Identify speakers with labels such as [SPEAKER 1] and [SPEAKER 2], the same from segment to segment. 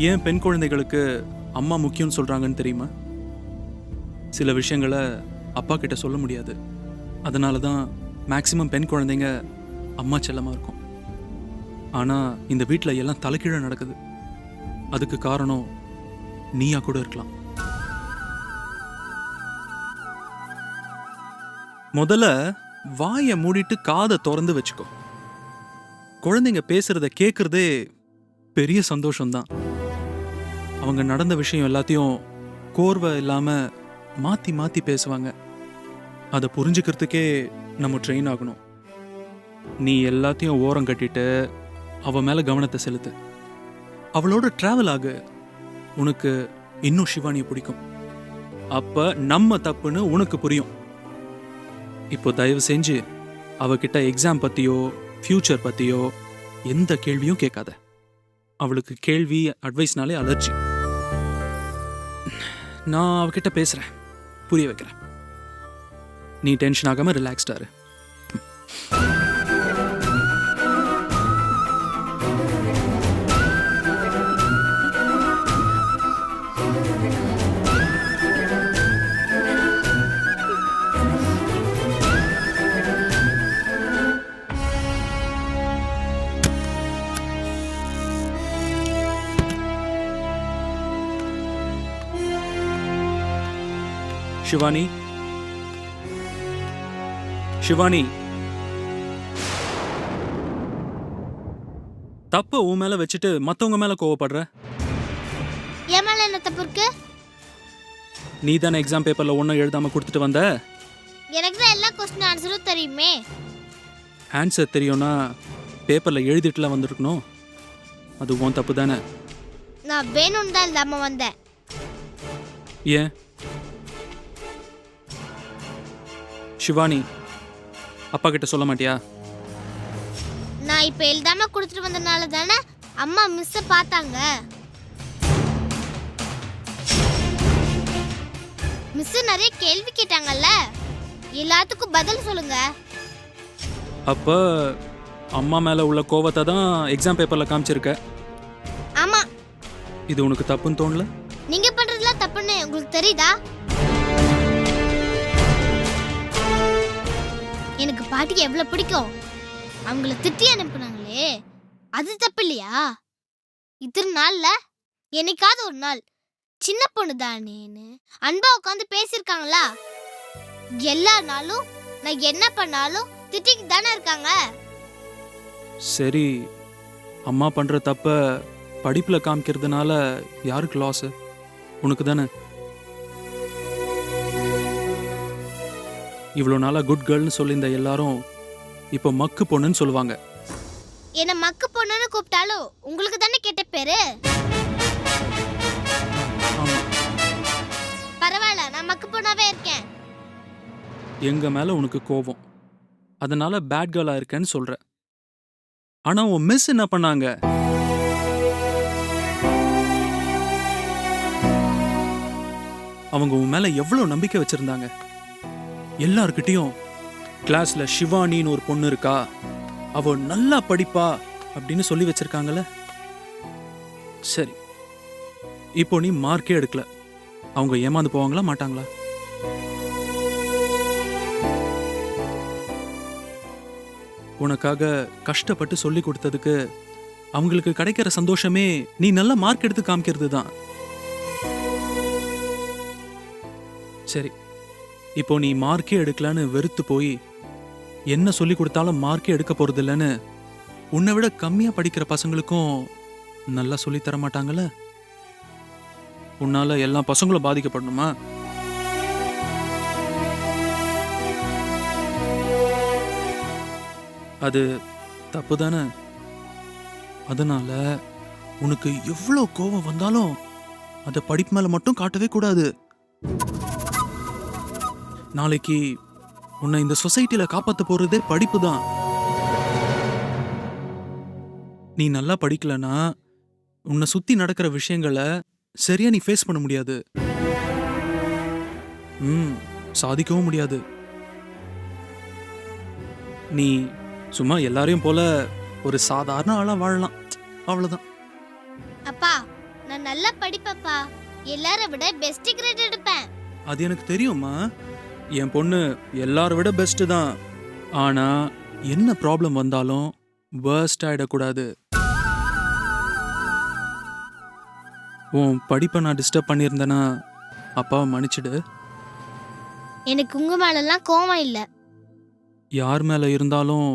[SPEAKER 1] ஏன் பெண் குழந்தைகளுக்கு அம்மா முக்கியம்னு சொல்றாங்கன்னு தெரியுமா? சில விஷயங்களை அப்பா கிட்ட சொல்ல முடியாது. அதனால தான் மேக்சிமம் பெண் குழந்தைங்க அம்மா செல்லமா இருக்கும். ஆனா இந்த வீட்டில் எல்லாம் தலைகீழ நடக்குது. அதுக்கு காரணம் நீயா கூட இருக்கலாம். முதல்ல வாயை மூடிட்டு காதை திறந்து வச்சுக்கோ. குழந்தைங்க பேசுறத கேட்கறதே பெரிய சந்தோஷம்தான். அவங்க நடந்த விஷயம் எல்லாத்தையும் கோர்வை இல்லாம மாத்தி மாத்தி பேசுவாங்க. அதை புரிஞ்சுக்கிறதுக்கே நம்ம ட்ரெயின் ஆகணும். நீ எல்லாத்தையும் ஓரம் கட்டிட்டு அவ மேல கவனத்தை செலுத்து. அவளோட டிராவல் ஆகு. உனக்கு இன்னும் சிவானியை பிடிக்கும். அப்ப நம்ம தப்புன்னு உனக்கு புரியும். இப்போ தயவு செஞ்சு அவகிட்ட எக்ஸாம் பத்தியோ ஃபியூச்சர் பத்தியோ எந்த கேள்வியும் கேட்காத. அவளுக்கு கேள்வி அட்வைஸ்னாலே அலர்ஜி. நான் அவகிட்ட பேசுறேன், புரிய வைக்கிறேன். நீ டென்ஷன் ஆகாம ரிலாக்ஸ்டா இரு. சிவானி, சிவானி, தப்ப உன் மேல வச்சுட்டு மத்தவங்க மேல கோவப்படுற.
[SPEAKER 2] என் மேல என்ன தப்பு இருக்கு?
[SPEAKER 1] நீ தானே எக்ஸாம் பேப்பர்ல ஒன்னும் எழுதாம கொடுத்துட்டு வந்த.
[SPEAKER 2] எனக்கு தான் எல்லா क्वेश्चन ஆன்சரும் தெரியுமே.
[SPEAKER 1] ஆன்சர் தெரியும்னா பேப்பர்ல எழுதிட்டுல வந்திருக்கணும். அது உன் தப்பு தானே.
[SPEAKER 2] நான் வேணும்னு தான் இல்லாம வந்தேன்.
[SPEAKER 1] ஏன் சிவானி, அப்பா கிட்ட சொல்ல மாட்டியா?
[SPEAKER 2] நான் இப்ப எழுதாம கொடுத்துட்டு வந்தனால தானே அம்மா மிஸ்ஸ பார்த்தாங்க. மிஸ் நிறைய கேள்வி கேட்டாங்கல்ல, எல்லாத்துக்கும் பதில் சொல்லுங்க.
[SPEAKER 1] அப்ப அம்மா மேல உள்ள கோவத்தை தான் எக்ஸாம் பேப்பர்ல காமிச்சிருக்க.
[SPEAKER 2] ஆமா.
[SPEAKER 1] இது உனக்கு தப்புன்னு தோணல?
[SPEAKER 2] நீங்க பண்றதுலாம் தப்புன்னு உங்களுக்கு தெரியுதா? எனக்கு பாட்டிக்கு எவ்வளவு பிடிக்கும். அவங்கள திட்டி அனுப்புனாங்களே, அது தப்பு இல்லையா? இத்தனை நாள்ல என்னைக்காவது ஒரு நாள் சின்ன பொண்ணு தானேன்னு அன்பா உட்காந்து பேசியிருக்காங்களா? எல்லா நாளும் நான் என்ன பண்ணாலும் திட்டிக்கு தானே இருக்காங்க.
[SPEAKER 1] சரி, அம்மா பண்ற தப்ப படிப்புல காமிக்கிறதுனால யாருக்கு லாஸ்? உனக்கு தானே. இவ்வளோ நாளா குட் கேர்ள்னு சொல்லியிருந்த எல்லாரும் இப்போ மக்கு பொண்ணுன்னு சொல்லுவாங்க.
[SPEAKER 2] என்ன மக்கு பொண்ணுன்னு கூப்பிட்டாலும் உங்களுக்கு தானே கெட்ட பேரு. பரவாயில்ல, நான் மக்கு பொண்ணாவே இருக்கேன்.
[SPEAKER 1] எங்க மேல உனக்கு கோபம், அதனால பேட் கேர்ளா இருக்கேன்னு சொல்ற. ஆனா உன் மிஸ் என்ன பண்ணாங்க? அவங்க உன் மேல எவ்வளவு நம்பிக்கை வச்சிருந்தாங்க. எல்லார்கிட்டையும் கிளாஸ்ல சிவானின்னு ஒரு பொண்ணு இருக்கா, அவ நல்லா படிப்பா அப்படின்னு சொல்லி வச்சிருக்காங்கல்ல. சரி, இப்போ நீ மார்க்கே எடுக்கல, அவங்க ஏமாந்து போவாங்களா மாட்டாங்களா? உனக்காக கஷ்டப்பட்டு சொல்லி கொடுத்ததுக்கு அவங்களுக்கு கிடைக்கிற சந்தோஷமே நீ நல்ல மார்க் எடுத்து காமிக்கிறது தான். சரி, இப்போ நீ மார்க்கே எடுக்கலன்னு வெறுத்து போய் என்ன சொல்லி கொடுத்தாலும் மார்க்கே எடுக்க போறது இல்லைன்னு உன்னை விட கம்மியா படிக்கிற பசங்களுக்கும் நல்லா சொல்லி தர மாட்டாங்கல்ல. உன்னால எல்லா பசங்களும் பாதிக்கப்படணுமா? அது தப்பு தானே. அதனால உனக்கு எவ்வளவு கோபம் வந்தாலும் அதை படிப்பு மேல மட்டும் காட்டவே கூடாது. நாளைக்கு உன்னை இந்த சொசைட்டில காப்பாத்த போறதே படிப்பு தான். நீ நல்லா படிக்கலனா உன்னை சுத்தி நடக்கிற விஷயங்களை சரியா நீ ஃபேஸ் பண்ண முடியாது. சாதிக்கவும் முடியாது. நீ சும்மா எல்லாரையும் போல ஒரு சாதாரண ஆளா வாழலாம், அவ்வளவுதான்.
[SPEAKER 2] அப்பா, நல்லா படிப்பப்பா. எல்லாரை விட பெஸ்ட் கிரேட் எடுப்பேன்.
[SPEAKER 1] அது எனக்கு தெரியும்மா. என் பொண்ணு எல்லாரை விட பெஸ்ட் தான். ஆனா என்ன ப்ராப்ளம் வந்தாலும் வேர்ஸ்ட் ஆயிடக்கூடாது. உன் படிப்பை நான் டிஸ்டர்ப் பண்ணியிருந்தேன்னா அப்பாவை மன்னிச்சிடு.
[SPEAKER 2] எனக்கு உங்க மேலெல்லாம் கோவம் இல்ல.
[SPEAKER 1] யார் மேலே இருந்தாலும்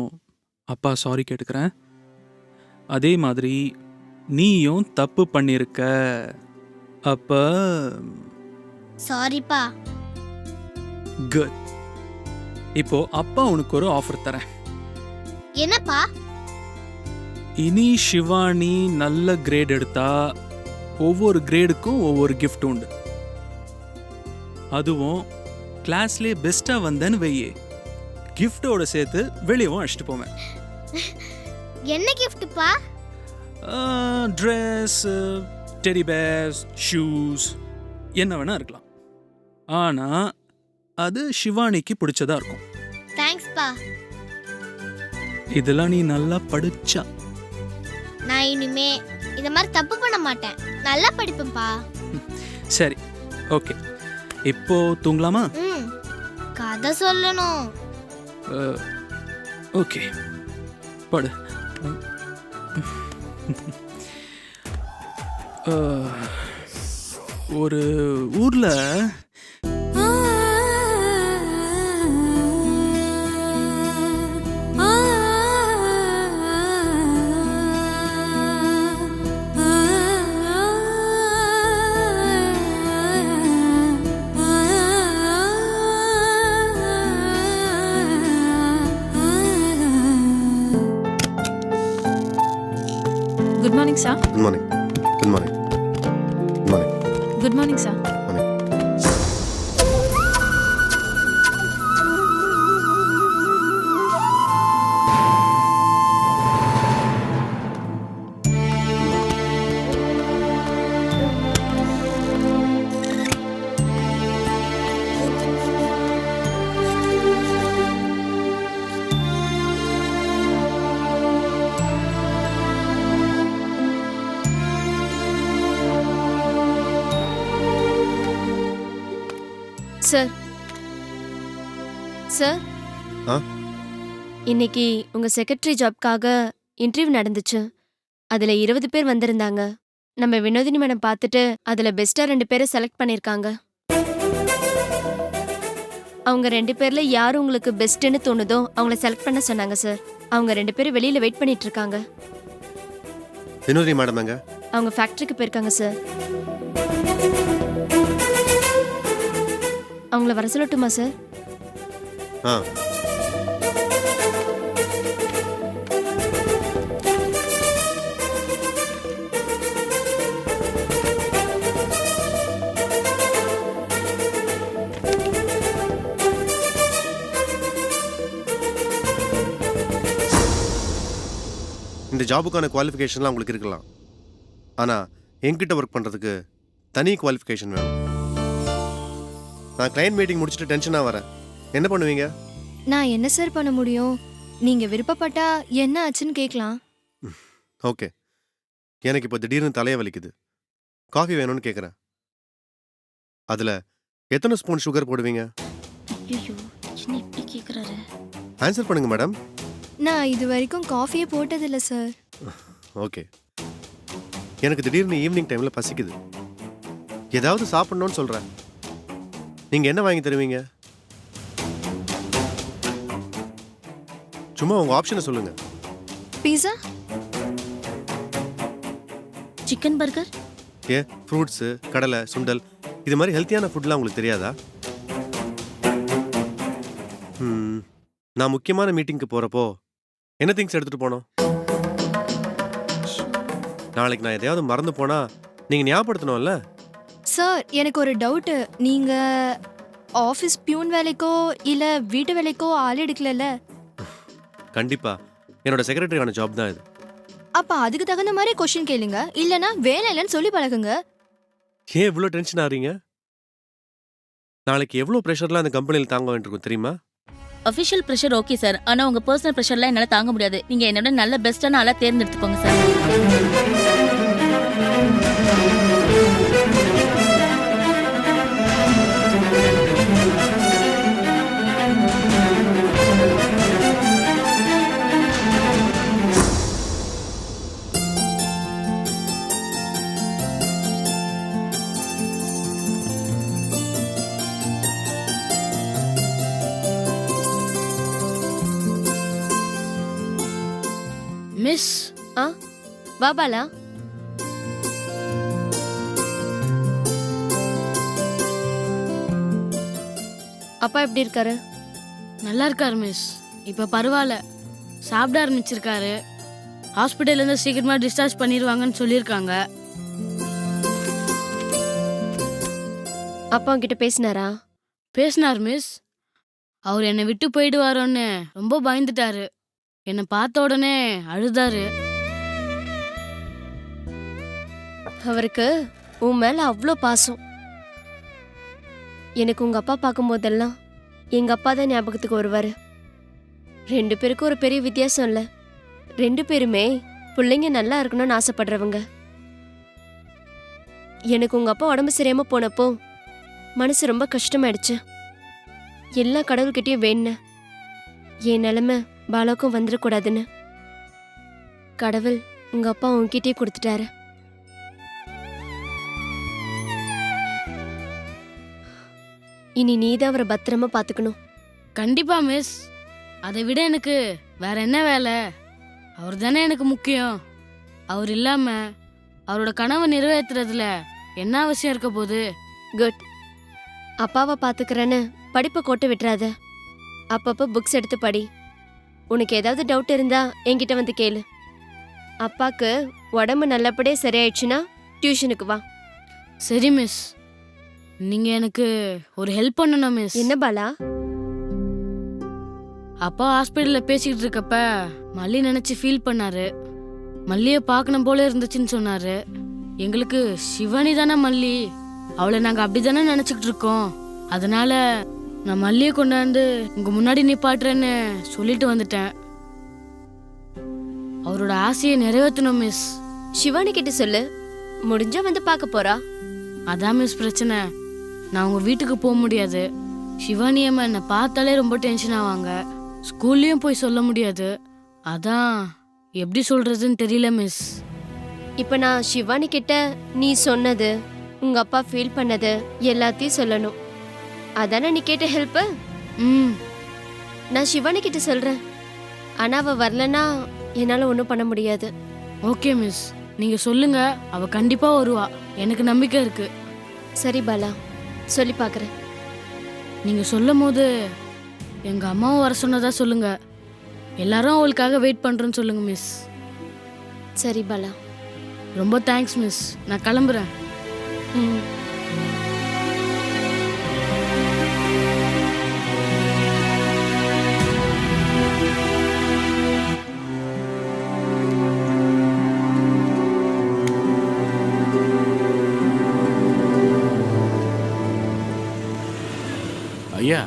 [SPEAKER 1] அப்பா சாரி கேட்டுக்கிறேன். அதே மாதிரி நீயும் தப்பு பண்ணியிருக்க. அப்ப
[SPEAKER 2] சாரிப்பா.
[SPEAKER 1] குட். இப்போ அப்பா உனக்கு ஒரு ஆஃபர் தரேன்.
[SPEAKER 2] என்னப்பா?
[SPEAKER 1] இனி ஷிவானி நல்ல கிரேட் எடுத்தா ஒவ்வொரு கிரேடுக்கும் ஒவ்வொரு கிஃப்ட் உண்டு. அதுவும் கிளாஸ்லேயே பெஸ்டா வந்தேன்னு வையே, கிஃப்டோட சேர்த்து வெளியவும் அழைச்சிட்டு போவேன்.
[SPEAKER 2] என்ன கிஃப்ட்ப்பா?
[SPEAKER 1] ட்ரெஸ், டெடி பேர்ஸ், ஷூஸ் என்ன வேணா இருக்கலாம். ஆனா அது ஷிவானிக்கு பிடிச்சதா இருக்கும்.
[SPEAKER 2] தேங்க்ஸ்ப்பா.
[SPEAKER 1] இதெல்லாம் நீ நல்லா படிச்சா.
[SPEAKER 2] நான் இனிமே இந்த மாதிரி தப்பு பண்ண மாட்டேன். நல்லா படிப்பேன்ப்பா.
[SPEAKER 1] சரி, ஓகே. இப்போ தூங்கலாமா?
[SPEAKER 2] கதை சொல்லணும்.
[SPEAKER 1] ஓகே, படு. ஒரு ஊர்ல
[SPEAKER 3] Good morning, sir.
[SPEAKER 4] Good morning. Good morning. Good morning.
[SPEAKER 3] Good morning, sir.
[SPEAKER 4] Morning.
[SPEAKER 3] Sir. Sir. இன்னைக்கு உங்க செக்ரட்டரி ஜாப்காக இன்டர்வியூ நடந்துச்சு. அதுல 20 பேர் வந்திருந்தாங்க. நம்ம வினோதினி மேடம் பார்த்துட்டு அதுல பெஸ்டா 2 பேரை செலக்ட் பண்ணிருக்காங்க. அவங்க 2 பேர்ல யார் உங்களுக்கு பெஸ்ட்னு தோணுதோ அவங்கள செலக்ட் பண்ண சொன்னாங்க சார். அவங்க 2 பேரும் வெளியில வெயிட் பண்ணிட்டு இருக்காங்க.
[SPEAKER 4] வினோதினி மேடம் எங்க?
[SPEAKER 3] அவங்க ஃபேக்டரிக்கு போயிருக்காங்க சார். அவங்கள வர சொல்லட்டுமா சார்?
[SPEAKER 4] இந்த ஜாபுக்கான குவாலிஃபிகேஷன்லாம் உங்களுக்கு இருக்கலாம். ஆனா என்கிட்ட ஒர்க் பண்றதுக்கு தனி குவாலிஃபிகேஷன் வேணும். நான் கிளையன்ட் மீட்டிங் முடிச்சுட்டு டென்ஷனாக வரேன். என்ன பண்ணுவீங்க?
[SPEAKER 3] நான் என்ன சார் பண்ண முடியும்? நீங்க விருப்பப்பட்டா என்ன ஆச்சுன்னு கேட்கலாம்.
[SPEAKER 4] ஓகே. எனக்கு இப்போ திடீர்னு தலையை வலிக்குது. காஃபி வேணும்னு கேட்குறேன். அதில் எத்தனை ஸ்பூன் சுகர் போடுவீங்க?
[SPEAKER 3] ஐயோ, என்ன இப்படி கேட்குறாரு?
[SPEAKER 4] ஆன்சர் பண்ணுங்க மேடம்.
[SPEAKER 3] நான் இது வரைக்கும் காஃபியே போட்டதில்லை சார்.
[SPEAKER 4] ஓகே. எனக்கு திடீர்னு ஈவினிங் டைமில் பசிக்குது. ஏதாவது சாப்பிட்ணுன்னு சொல்கிறேன். நீங்கள் என்ன வாங்கி தருவீங்க? சும்மா உங்கள் ஆப்ஷனை சொல்லுங்க.
[SPEAKER 3] பீஸா,
[SPEAKER 5] சிக்கன் பர்கர்,
[SPEAKER 4] ஃப்ரூட்ஸு, கடலை, சுண்டல், இது மாதிரி ஹெல்த்தியான ஃபுட்லாம் உங்களுக்கு தெரியாதா? நான் முக்கியமான மீட்டிங்க்கு போகிறப்போ என்ன திங்ஸ் எடுத்துகிட்டு போனோம்? நாளைக்கு நான் எதையாவது மறந்து போனால் நீங்கள் ஞாபகப்படுத்தணும்ல?
[SPEAKER 3] சார் எனக்கு ஒரு டவுட்டு. நீங்க ஆஃபீஸ் பியூன் வேலைக்கோ இல்லை வீட்டு வேலைக்கோ ஆள் எடுக்கலல்ல?
[SPEAKER 4] கண்டிப்பா என்னோட செக்ரட்டரியான ஜாப் தான் இது.
[SPEAKER 3] அப்ப அதுக்கு தகுந்த மாதிரி கொஸ்டின் கேளுங்க. இல்லனா வேலை இல்லைன்னு சொல்லி பழகுங்க.
[SPEAKER 4] ஏன் இவ்வளோ டென்ஷன் ஆகிறீங்க? நாளைக்கு எவ்வளோ ப்ரெஷர்லாம் அந்த கம்பெனியில் தாங்க வேண்டியிருக்கும் தெரியுமா?
[SPEAKER 5] Official pressure okay sir. ஆனா உங்க பர்சனல் ப்ரெஷர்லாம் என்னால தாங்க முடியாது. நீங்க என்னோட நல்ல பெஸ்டான ஆளா தேர்ந்தெடுத்துக்கோங்க சார். மிஸ்
[SPEAKER 3] வா பாலா. அப்பா எப்படி இருக்காரு?
[SPEAKER 5] நல்லா இருக்காரு மிஸ். இப்ப பரவாயில்ல, சாப்பிட ஆரம்பிச்சிருக்காரு. ஹாஸ்பிட்டல்ல இருந்து சீக்கிரமா டிஸ்சார்ஜ் பண்ணிடுவாங்கன்னு சொல்லியிருக்காங்க.
[SPEAKER 3] அப்பா உன்கிட்ட பேசினாரா?
[SPEAKER 5] பேசினார் மிஸ். அவர் என்னை விட்டு போயிடுவாரோன்னு ரொம்ப பயந்துட்டாரு. என்னை பார்த்த உடனே அழுதாரு.
[SPEAKER 3] அவருக்கு உன் மேல அவ்வளோ பாசம். எனக்கு உங்க அப்பா பார்க்கும்போதெல்லாம் எங்க அப்பா தான் ஞாபகத்துக்கு வருவாரு. 2 பேருக்கும் ஒரு பெரிய வித்தியாசம் இல்ல. 2 பேருமே பிள்ளைங்க நல்லா இருக்கணும்னு ஆசைப்படுறவங்க. எனக்கு உங்க அப்பா உடம்பு சரியாம போனப்போ மனசு ரொம்ப கஷ்டமாயிடுச்சு. எல்லா கடவுள்கிட்டயும் வேணுனேன், என் நிலைமை பாலாக்கும் வந்துடக்கூடாதுன்னு. கடவுள் உங்க அப்பா உன்கிட்டயே கொடுத்துட்டாரு. இனி நீதான் அவரை பத்திரமா பாத்துக்கணும்.
[SPEAKER 5] கண்டிப்பா மிஸ். அதை விட எனக்கு வேற என்ன வேலை? அவர் தானே எனக்கு முக்கியம். அவர் இல்லாம அவரோட கனவை நிறைவேற்றுறதுல என்ன அவசியம் இருக்க போகுது?
[SPEAKER 3] குட். அப்பாவை பாத்துக்கிறேன்னு படிப்பை கோட்டை விட்டுறாத. அப்பப்போ புக்ஸ் எடுத்து படி. உனக்கு ஏதாவது டவுட் இருந்தா என்கிட்ட வந்து கேளு. அப்பாக்கு உடம்பு நல்லபடியே சரியாயிடுச்சுன்னா டியூஷனுக்கு வா.
[SPEAKER 5] சரி மிஸ். நீங்க எனக்கு ஒரு ஹெல்ப் பண்ணணும் மிஸ்.
[SPEAKER 3] என்ன பாலா?
[SPEAKER 5] அப்பா ஹாஸ்பிட்டல்ல பேசிக்கிட்டு இருக்கப்ப மல்லி நினைச்சு ஃபீல் பண்ணாரு. மல்லிய பார்க்கணும் போல இருந்துச்சுன்னு சொன்னாரு. எங்களுக்கு சிவானி தானே மல்லி, அவளை நாங்க அப்படிதானே நினைச்சுக்கிட்டு இருக்கோம். அதனால நான் மல்லியை கொண்டாந்து உங்க முன்னாடி நிப்பாட்டுறேன்னு சொல்லிட்டு வந்துட்டேன். அவரோட ஆசையை நிறைவேற்றணும் மிஸ்.
[SPEAKER 3] சிவானி கிட்ட சொல்லு, முடிஞ்சா வந்து பார்க்க போறா.
[SPEAKER 5] அதான் மிஸ் பிரச்சனை. நான் உங்க வீட்டுக்கு போக முடியாது. சிவானி அம்மா என்னை பார்த்தாலே ரொம்ப டென்ஷன் ஆவாங்க. ஸ்கூல்லையும் போய் சொல்ல முடியாது. அதான் எப்படி சொல்றதுன்னு தெரியல மிஸ்.
[SPEAKER 3] இப்ப நான் சிவானி கிட்ட நீ சொன்னது, உங்க அப்பா ஃபீல் பண்ணது எல்லாத்தையும் சொல்லணும். அதானே நீ கேட்ட ஹெல்ப்? நான் சிவானி கிட்ட சொல்றேன். ஆனா அவ வரலன்னா என்னால ஒன்றும் பண்ண முடியாது.
[SPEAKER 5] ஓகே மிஸ், நீங்க சொல்லுங்க. அவ கண்டிப்பா வருவா, எனக்கு நம்பிக்கை இருக்கு.
[SPEAKER 3] சரி பாலா, சொல்லி பார்க்கறேன்.
[SPEAKER 5] நீங்க சொல்லும் போது எங்க அம்மாவும் வர சொன்னதா சொல்லுங்க. எல்லாரும் அவளுக்காக வெயிட் பண்றோன்னு சொல்லுங்க மிஸ்.
[SPEAKER 3] சரி பாலா.
[SPEAKER 5] ரொம்ப தேங்க்ஸ் மிஸ். நான் கிளம்புறேன்.
[SPEAKER 3] ம்.
[SPEAKER 6] ஐயா,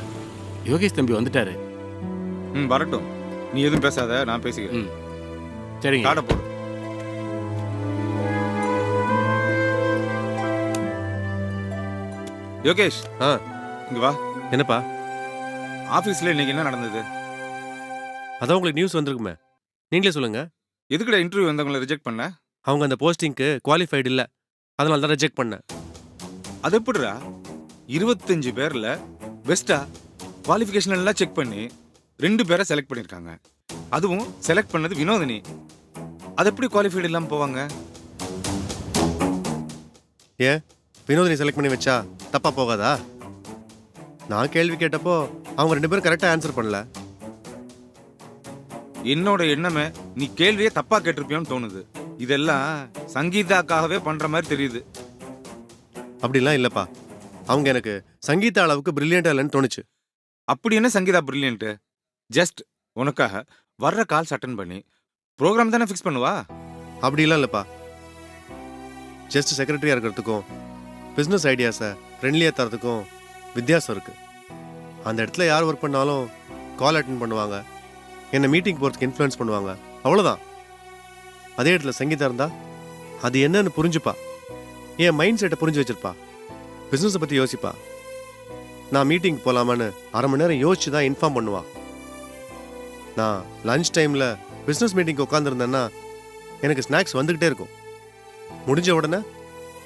[SPEAKER 6] யோகேஷ் தம்பி வந்துட்டாரு.
[SPEAKER 7] வரட்டும். நீ எதுவும் பேசாத, நான் பேசிக்கிறேன்.
[SPEAKER 6] சரிங்க.
[SPEAKER 7] காடை போடு. யோகேஷ், இங்க வா.
[SPEAKER 4] என்னப்பா?
[SPEAKER 7] ஆபீஸ்ல இன்னைக்கு என்ன நடந்தது?
[SPEAKER 4] அதான் உங்களுக்கு நியூஸ் வந்திருக்குமே, நீங்களே சொல்லுங்க.
[SPEAKER 7] எதுக்குடா இன்டர்வியூ வந்தவங்களை ரிஜெக்ட் பண்ண?
[SPEAKER 4] அவங்க அந்த போஸ்டிங்க்கு குவாலிஃபைடு இல்லை, அதனால தான் ரிஜெக்ட் பண்ணேன்.
[SPEAKER 7] அது எப்படிடா? 25 பேர்ல பெஸ்டா குவாலிஃபிகேஷன் எல்லாம் செக் பண்ணி 2 பேரை செலக்ட் பண்ணிருக்காங்க. அதுவும் செலக்ட் பண்ணது வினோதினி. அது எப்படி குவாலிஃபைடு இல்லாம போவாங்க?
[SPEAKER 4] ஏன் வினோதினி செலக்ட் பண்ணி வச்சா தப்பா போகாதா? நான் கேள்வி கேட்டப்போ அவங்க 2 பேரும் கரெக்டாக ஆன்சர் பண்ணல.
[SPEAKER 7] என்னோட எண்ணமே நீ கேள்வியே தப்பா கேட்டிருப்பியோன்னு தோணுது. இதெல்லாம் சங்கீதாக்காகவே பண்ற மாதிரி தெரியுது.
[SPEAKER 4] அப்படிலாம் இல்லைப்பா, அவங்க எனக்கு சங்கீதா அளவுக்கு பிரில்லியண்டா இல்லைன்னு தோணுச்சு.
[SPEAKER 7] அப்படி என்ன சங்கீதா பிரில்லியன்ட்? ஜஸ்ட் உனக்காக வர்ற கால்ஸ் அட்டன் பண்ணி ப்ரோக்ராம் தானே ஃபிக்ஸ் பண்ணுவா.
[SPEAKER 4] அப்படிலாம் இல்லைப்பா, ஜஸ்ட் செக்ரட்டரியாக இருக்கிறதுக்கும் பிஸ்னஸ் ஐடியாஸை ஃப்ரெண்ட்லியாக தரதுக்கும் வித்தியாசம் இருக்குது. அந்த இடத்துல யார் ஒர்க் பண்ணாலும் கால் அட்டன் பண்ணுவாங்க, என்னை மீட்டிங் போகிறதுக்கு இன்ஃப்ளூயன்ஸ் பண்ணுவாங்க, அவ்வளோதான். அதே இடத்துல சங்கீதா இருந்தால் அது என்னன்னு புரிஞ்சுப்பா, என் மைண்ட் செட்டை புரிஞ்சு வச்சிருப்பா, பிஸ்னஸை பற்றி யோசிப்பா. நான் மீட்டிங் போகலாமான்னு 1/2 மணி நேரம் யோசிச்சு தான் இன்ஃபார்ம் பண்ணுவா. நான் லஞ்ச் டைமில் பிஸ்னஸ் மீட்டிங்க்கு உட்காந்துருந்தேன்னா எனக்கு ஸ்நாக்ஸ் வந்துக்கிட்டே இருக்கும். முடிஞ்ச உடனே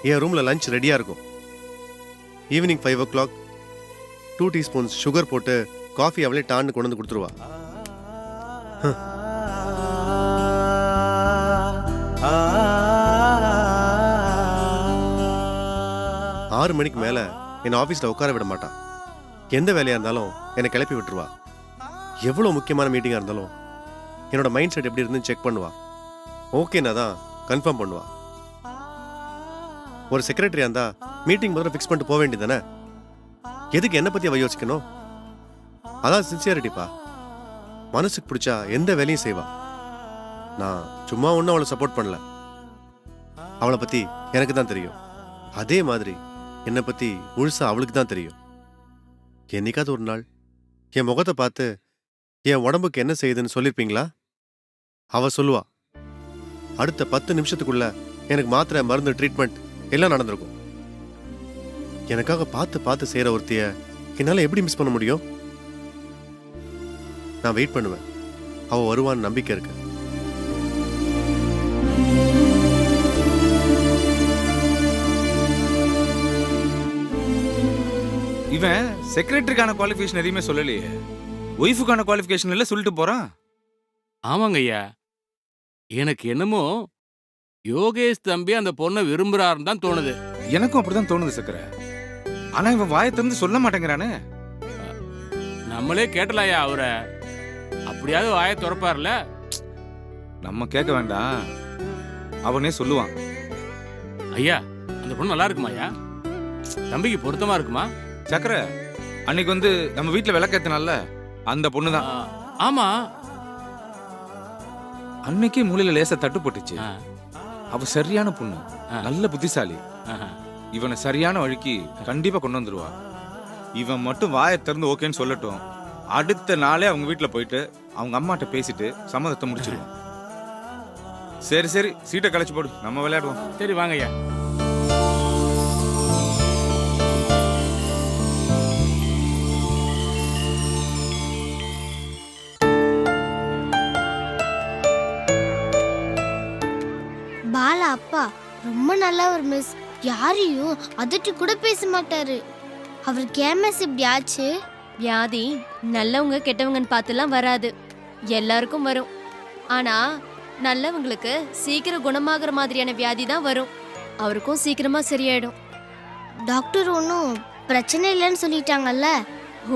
[SPEAKER 4] என் ரூமில் லஞ்ச் ரெடியாக இருக்கும். ஈவினிங் 5 o'clock 2 teaspoons சுகர் போட்டு காஃபி அவளே டான்னு கொண்டு வந்து கொடுத்துருவா. 6 மணிக்கு மேலே என்னை ஆஃபீஸில் உட்கார விட மாட்டா. எந்த வேலையாக இருந்தாலும் என்னை கிளப்பி விட்டுருவா. எவ்வளோ முக்கியமான மீட்டிங்காக இருந்தாலும் என்னோட மைண்ட் செட் எப்படி இருந்துன்னு செக் பண்ணுவா. ஓகேனா தான் கன்ஃபார்ம் பண்ணுவா. ஒரு செக்ரட்டரியா இருந்தா மீட்டிங் முதல்ல ஃபிக்ஸ் பண்ணிட்டு போக வேண்டியதானே? எதுக்கு என்னை பற்றி அவ யோசிக்கணும்? அதான் சின்சியாரிட்டிப்பா. மனசுக்கு பிடிச்சா எந்த வேலையும் செய்வா. நான் சும்மா ஒன்றும் அவளை சப்போர்ட் பண்ணல. அவளை பற்றி எனக்கு தான் தெரியும். அதே மாதிரி என்னை பற்றி முழுசா அவளுக்கு தான் தெரியும். என்னைக்காவது ஒரு நாள் என் முகத்தை பார்த்து என் உடம்புக்கு என்ன செய்யுதுன்னு சொல்லியிருப்பீங்களா? அவ சொல்லுவா. அடுத்த 10 நிமிஷத்துக்குள்ள எனக்கு மாத்திரை, மருந்து, ட்ரீட்மெண்ட் எல்லாம் நடந்திருக்கும். எனக்காக பார்த்து பார்த்து செய்கிற ஒருத்திய என்னால் எப்படி மிஸ் பண்ண முடியும்? நான் வெயிட் பண்ணுவேன். அவ வருவான்னு நம்பிக்கை இருக்கு.
[SPEAKER 7] இவன் செக்ரட்டரிக்கான குவாலிஃபிகேஷன் எதையுமே சொல்லலையே. ஒய்ஃபுக்கான குவாலிஃபிகேஷன் எல்லாம் சொல்லிட்டு போறான்.
[SPEAKER 6] ஆமாங்க ஐயா, எனக்கு என்னமோ யோகேஷ் தம்பி அந்த பொண்ணை விரும்புறாருன்னு தான் தோணுது.
[SPEAKER 7] எனக்கும் அப்படிதான் தோணுது சக்கர. ஆனா இவன் வாயை திறந்து சொல்ல மாட்டேங்கிறானே.
[SPEAKER 6] நம்மளே கேட்டலாயா அவரை, அப்படியாவது வாயை திறப்பார்ல.
[SPEAKER 7] நம்ம கேட்க வேண்டாம், அவனே சொல்லுவான்.
[SPEAKER 6] ஐயா, அந்த பொண்ணு நல்லா இருக்குமா ஐயா? தம்பிக்கு பொருத்தமா இருக்குமா?
[SPEAKER 7] சக்கர, அன்னைக்கு நம்ம வீட்டுல விளக்கேத்தினால அந்த பொண்ணுதான்.
[SPEAKER 6] ஆமா,
[SPEAKER 7] அன்னைக்கே மூலையில லேசா தட்டு போட்டுச்சு.
[SPEAKER 6] ஆ.
[SPEAKER 7] அவ சரியான பொண்ணு, நல்ல புத்திசாலி.
[SPEAKER 6] ஆஹா.
[SPEAKER 7] இவனை சரியான வழிக்கு கண்டிப்பா கொண்டு வந்துருவா. இவன் மட்டும் வாயை திறந்து ஓகேன்னு சொல்லட்டும். அடுத்த நாளே அவங்க வீட்டுல போயிட்டு அவங்க அம்மாட்ட பேசிட்டு சம்மதத்தை முடிச்சிருவோம். சரி சரி, சீட்டை கழிச்சு போடு, நம்ம விளையாடுவோம்.
[SPEAKER 6] சரி வாங்க ஐயா.
[SPEAKER 2] பாலா அப்பா ரொம்ப நல்லவர் மிஸ். யாரையும் அதட்டி கூட பேச மாட்டாரு. அவருக்கு ஏன் மிஸ் இப்படி ஆச்சு?
[SPEAKER 3] வியாதி நல்லவங்க கெட்டவங்கன்னு பார்த்துலாம் வராது, எல்லாருக்கும் வரும். ஆனா நல்லவங்களுக்கு சீக்கிரம் குணமாகிற மாதிரியான வியாதி தான் வரும். அவருக்கும் சீக்கிரமா சரியாயிடும்.
[SPEAKER 2] டாக்டர் ஒன்றும் பிரச்சனை இல்லைன்னு சொல்லிட்டாங்கல்ல?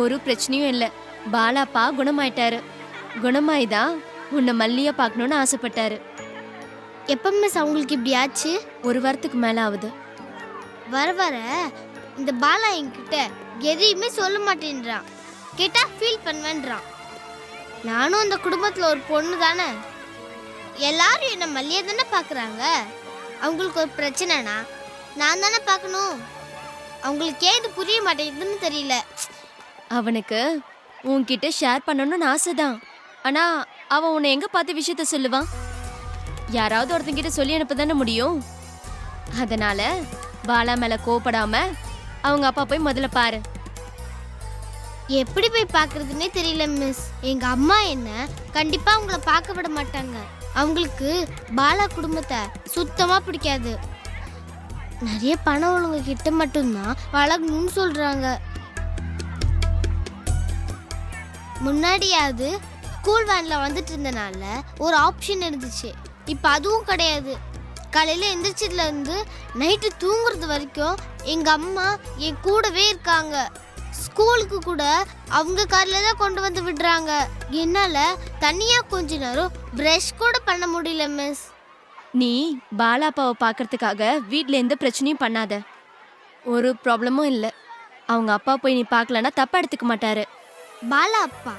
[SPEAKER 3] ஒரு பிரச்சனையும் இல்லை. பாலாப்பா குணமாயிட்டாரு. குணமாயிதான் உன்னை மல்லியா பார்க்கணும்னு ஆசைப்பட்டாரு.
[SPEAKER 2] எப்ப மிஸ் அவங்களுக்கு இப்படி ஆச்சு?
[SPEAKER 3] 1 வாரத்துக்கு மேல ஆகுது.
[SPEAKER 2] வர வர இந்த பாலா என்கிட்ட எதையுமே சொல்ல மாட்டேன்றான். கேட்டா ஃபீல் பண்ணுவேன்றான். நானும் அந்த குடும்பத்துல ஒரு பொண்ணு தானே. எல்லாரும் என்ன மல்லியா தானே பாக்குறாங்க. அவங்களுக்கு ஒரு பிரச்சனைனா நான் தானே பார்க்கணும். அவங்களுக்கு ஏன் இது புரிய மாட்டேங்குதுன்னு தெரியல.
[SPEAKER 3] அவனுக்கு உன்கிட்ட ஷேர் பண்ணணும்னு ஆசைதான். ஆனா அவன் உன்னை எங்க பார்த்து விஷயத்த சொல்லுவான்? யாராவது ஒருத்தங்கிட்ட சொல்லி அனுப்ப தானே முடியும். அதனால பாலா மேல கோபப்படாம அவங்க அப்பா போய் முதல்ல பாரு.
[SPEAKER 2] எப்படி போய் பார்க்கறதுன்னே தெரியல மிஸ். எங்க அம்மா என்ன கண்டிப்பா அவங்கள பார்க்க விட மாட்டாங்க. அவங்களுக்கு பாலா குடும்பத்தை சுத்தமா பிடிக்காது. நிறைய பணம் ஒழுங்க கிட்ட மட்டும்தான் பழகணும்னு சொல்றாங்க. முன்னாடியாவது ஸ்கூல் வேன்ல வந்துட்டு இருந்தனால ஒரு ஆப்ஷன் இருந்துச்சு. இப்போ அதுவும் கிடையாது. காலையில் எந்திரிச்சதுல இருந்து நைட்டு தூங்குறது வரைக்கும் எங்க அம்மா என் கூடவே இருக்காங்க. ஸ்கூலுக்கு கூட அவங்க கார்ல தான் கொண்டு வந்து விடுறாங்க. என்னால தனியா கொஞ்ச நேரம் பிரஷ் கூட பண்ண முடியல மிஸ்.
[SPEAKER 3] நீ பாலாப்பாவை பார்க்கறதுக்காக வீட்டில் எந்த பிரச்சனையும் பண்ணாத. ஒரு ப்ராப்ளமும் இல்லை. அவங்க அப்பா போய் நீ பார்க்கலன்னா தப்பா எடுத்துக்க மாட்டாரு.
[SPEAKER 2] பாலா அப்பா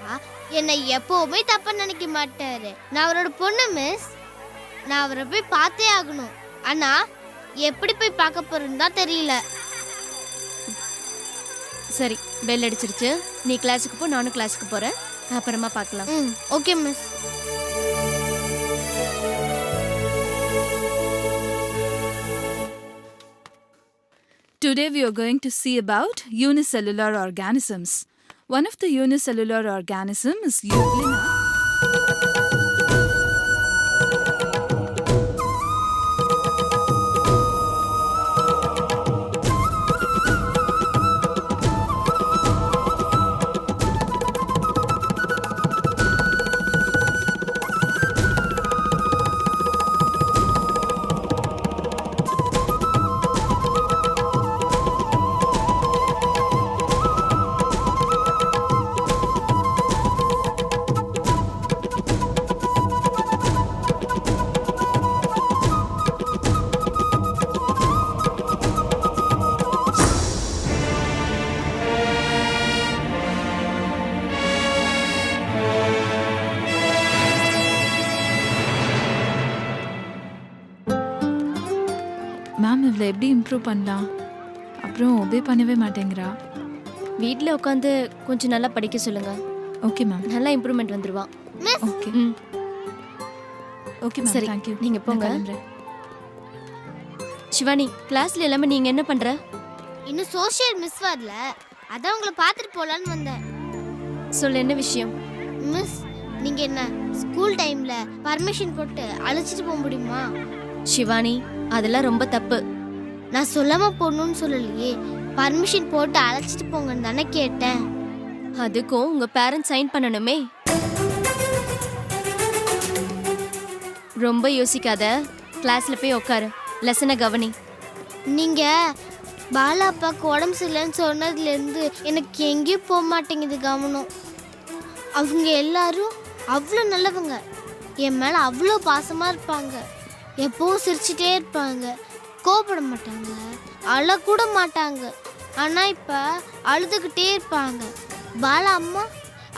[SPEAKER 2] என்னை எப்பவுமே தப்பா நினைக்க மாட்டாரு. நான் அவரோட பொண்ணு மிஸ். நான் அவரை போய் பார்த்தே ஆகணும். ஆனா எப்படி போய் பார்க்க போறேன்னு தான் தெரியல.
[SPEAKER 3] சரி, பெல் அடிச்சிருச்சு. நீ கிளாஸுக்கு போ, நானும் கிளாஸுக்கு போறேன். அப்புறமா பார்க்கலாம்.
[SPEAKER 2] Okay miss.
[SPEAKER 8] Today we are going to see about unicellular organisms. One of the unicellular organisms is Euglena. எப்படி இம்ப்ரூவ் பண்ணலாம்? அப்புறம் ஒபே பண்ணவே மாட்டேங்கிறா.
[SPEAKER 3] வீட்ல உட்காந்து கொஞ்சம் நல்லா படிக்க சொல்லுங்க.
[SPEAKER 8] Okay ma'am.
[SPEAKER 3] நல்லா இம்ப்ரூவ்மெண்ட் வந்துருவா.
[SPEAKER 2] Miss
[SPEAKER 8] okay.
[SPEAKER 3] ம்.
[SPEAKER 8] Okay ma'am.
[SPEAKER 3] சரி,
[SPEAKER 8] தேங்க் யூ.
[SPEAKER 3] நீங்க போங்க. சிவானி, கிளாஸ்ல எல்லாமே நீங்க என்ன பண்ற?
[SPEAKER 2] இன்னும் சோஷியல் மிஸ் வரல, அதான் உங்களை பார்த்துட்டு போலான்னு வந்தேன்.
[SPEAKER 3] சொல்லு, என்ன விஷயம்?
[SPEAKER 2] மிஸ், நீங்க என்ன ஸ்கூல் டைம்ல பர்மிஷன் போட்டு அழைச்சிட்டு போக முடியுமா?
[SPEAKER 3] சிவானி, அதெல்லாம் ரொம்ப தப்பு.
[SPEAKER 2] நான் சொல்லாம போகணும்னு சொல்லலையே, பர்மிஷன் போட்டு அழைச்சிட்டு போங்கன்னு தானே கேட்டேன்.
[SPEAKER 3] அதுக்கும் உங்க பேரண்ட்ஸ் சைன் பண்ணணுமே. ரொம்ப யோசிக்காத, கிளாஸ்ல போய் உட்காரு, லெசனை கவனி.
[SPEAKER 2] நீங்க பாலா அப்பாவுக்கு உடம்பு சரியில்லைன்னு சொன்னதுலேருந்து எனக்கு எங்கேயும் போக மாட்டேங்குது கவனம். அவங்க எல்லாரும் அவ்வளோ நல்லவங்க, என் மேலே அவ்வளோ பாசமாக இருப்பாங்க, எப்பவும் சிரிச்சிட்டே இருப்பாங்க, கோபப்பட மாட்டாங்க, அழக்கூட மாட்டாங்க. ஆனால் இப்போ அழுதுகிட்டே இருப்பாங்க. பாலா அம்மா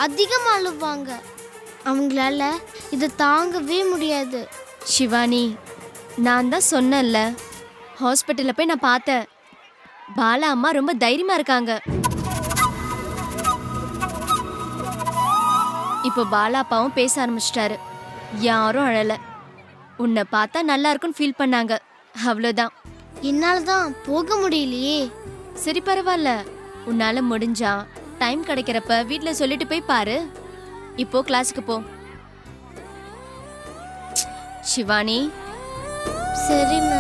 [SPEAKER 2] அதிகமாக அழுவாங்க. அவங்களால இதை தாங்கவே முடியாது.
[SPEAKER 3] சிவானி, நான் தான் சொன்னேன்ல, ஹாஸ்பிட்டல்ல போய் நான் பார்த்தேன். பாலா அம்மா ரொம்ப தைரியமா இருக்காங்க. இப்போ பாலா அப்பாவும் பேச ஆரம்பிச்சிட்டாரு. யாரும் அழல. உன்னை பார்த்தா நல்லா இருக்குன்னு ஃபீல் பண்ணாங்க, அவ்வளோதான்.
[SPEAKER 2] என்னால் தான் போக முடியலையே.
[SPEAKER 3] சரி, பரவாயில்ல. உன்னால முடிஞ்சா டைம் கிடைக்கிறப்ப வீட்ல சொல்லிட்டு போய் பாரு. இப்போ கிளாஸுக்கு போ. சிவானி.
[SPEAKER 2] சரி மேம்.